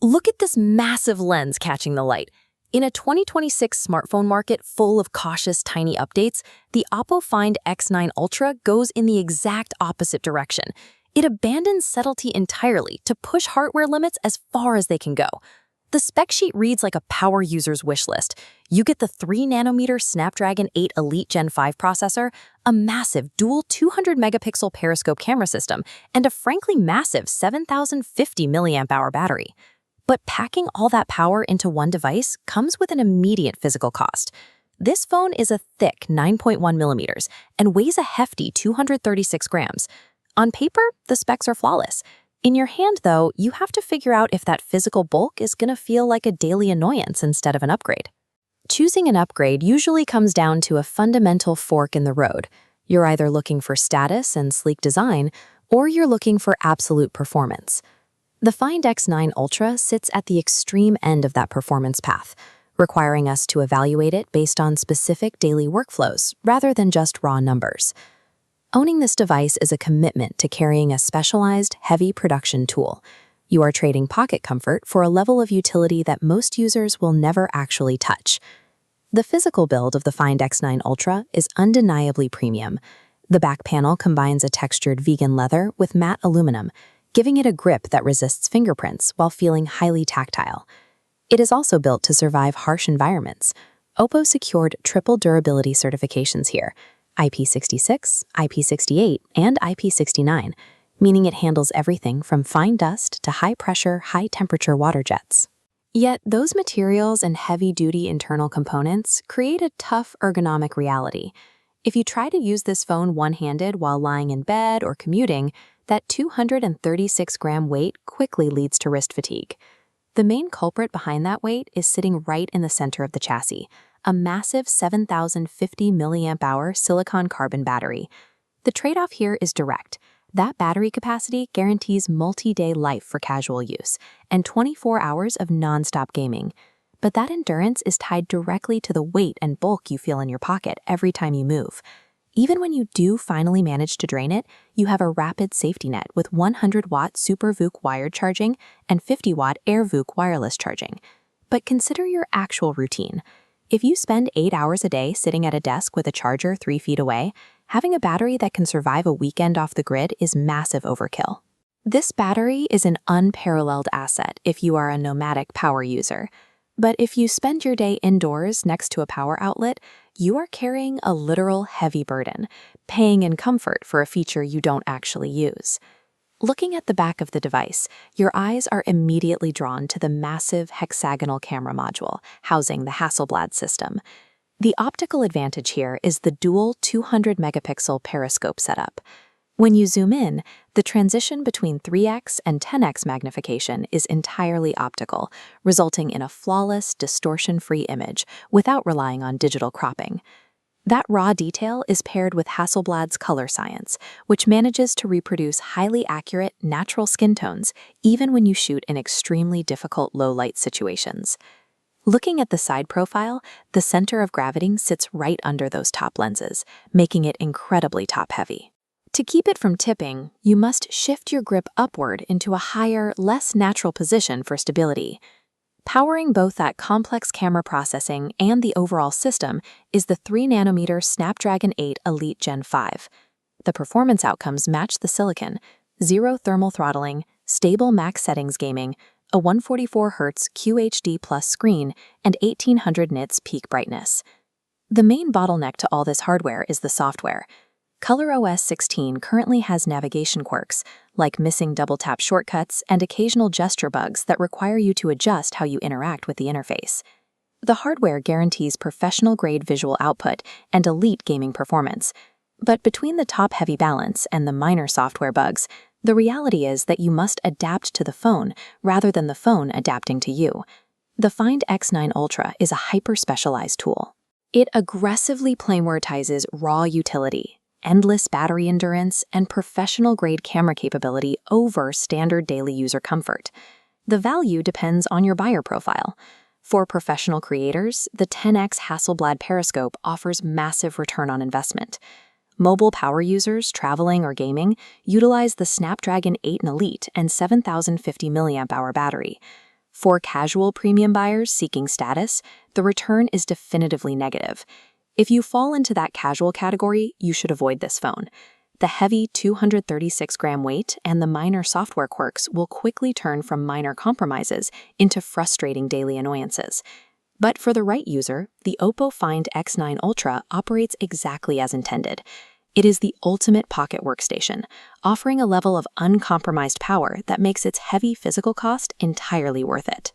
Look at this massive lens catching the light. In a 2026 smartphone market full of cautious, tiny updates, the OPPO Find X9 Ultra goes in the exact opposite direction. It abandons subtlety entirely to push hardware limits as far as they can go. The spec sheet reads like a power user's wish list. You get the 3nm Snapdragon 8 Elite Gen 5 processor, a massive dual 200-megapixel periscope camera system, and a frankly massive 7,050 mAh battery. But packing all that power into one device comes with an immediate physical cost. This phone is a thick 9.1 millimeters and weighs a hefty 236 grams. On paper, the specs are flawless. In your hand, though, you have to figure out if that physical bulk is going to feel like a daily annoyance instead of an upgrade. Choosing an upgrade usually comes down to a fundamental fork in the road. You're either looking for status and sleek design, or you're looking for absolute performance. The Find X9 Ultra sits at the extreme end of that performance path, requiring us to evaluate it based on specific daily workflows rather than just raw numbers. Owning this device is a commitment to carrying a specialized, heavy production tool. You are trading pocket comfort for a level of utility that most users will never actually touch. The physical build of the Find X9 Ultra is undeniably premium. The back panel combines a textured vegan leather with matte aluminum, giving it a grip that resists fingerprints while feeling highly tactile. It is also built to survive harsh environments. OPPO secured triple durability certifications here, IP66, IP68, and IP69, meaning it handles everything from fine dust to high-pressure, high-temperature water jets. Yet those materials and heavy-duty internal components create a tough ergonomic reality. If you try to use this phone one-handed while lying in bed or commuting, that 236-gram weight quickly leads to wrist fatigue. The main culprit behind that weight is sitting right in the center of the chassis, a massive 7,050 mAh silicon carbon battery. The trade-off here is direct. That battery capacity guarantees multi-day life for casual use and 24 hours of non-stop gaming. But that endurance is tied directly to the weight and bulk you feel in your pocket every time you move. Even when you do finally manage to drain it, you have a rapid safety net with 100-watt Super VOOC wired charging and 50-watt Air VOOC wireless charging. But consider your actual routine. If you spend 8 hours a day sitting at a desk with a charger 3 feet away, having a battery that can survive a weekend off the grid is massive overkill. This battery is an unparalleled asset if you are a nomadic power user. But if you spend your day indoors next to a power outlet, you are carrying a literal heavy burden, paying in comfort for a feature you don't actually use. Looking at the back of the device, your eyes are immediately drawn to the massive hexagonal camera module housing the Hasselblad system. The optical advantage here is the dual 200-megapixel periscope setup. When you zoom in, the transition between 3x and 10x magnification is entirely optical, resulting in a flawless, distortion-free image without relying on digital cropping. That raw detail is paired with Hasselblad's color science, which manages to reproduce highly accurate, natural skin tones even when you shoot in extremely difficult low-light situations. Looking at the side profile, the center of gravity sits right under those top lenses, making it incredibly top-heavy. To keep it from tipping, you must shift your grip upward into a higher, less natural position for stability. Powering both that complex camera processing and the overall system is the 3nm Snapdragon 8 Elite Gen 5. The performance outcomes match the silicon: zero thermal throttling, stable max settings gaming, a 144Hz QHD Plus screen, and 1800 nits peak brightness. The main bottleneck to all this hardware is the software. ColorOS 16 currently has navigation quirks, like missing double-tap shortcuts and occasional gesture bugs that require you to adjust how you interact with the interface. The hardware guarantees professional-grade visual output and elite gaming performance. But between the top-heavy balance and the minor software bugs, the reality is that you must adapt to the phone rather than the phone adapting to you. The Find X9 Ultra is a hyper-specialized tool. It aggressively prioritizes raw utility, endless battery endurance, and professional-grade camera capability over standard daily user comfort. The value depends on your buyer profile. For professional creators, the 10x Hasselblad periscope offers massive return on investment. Mobile power users traveling or gaming utilize the Snapdragon 8 Elite and 7,050 mAh battery. For casual premium buyers seeking status, the return is definitively negative. If you fall into that casual category, you should avoid this phone. The heavy 236-gram weight and the minor software quirks will quickly turn from minor compromises into frustrating daily annoyances. But for the right user, the OPPO Find X9 Ultra operates exactly as intended. It is the ultimate pocket workstation, offering a level of uncompromised power that makes its heavy physical cost entirely worth it.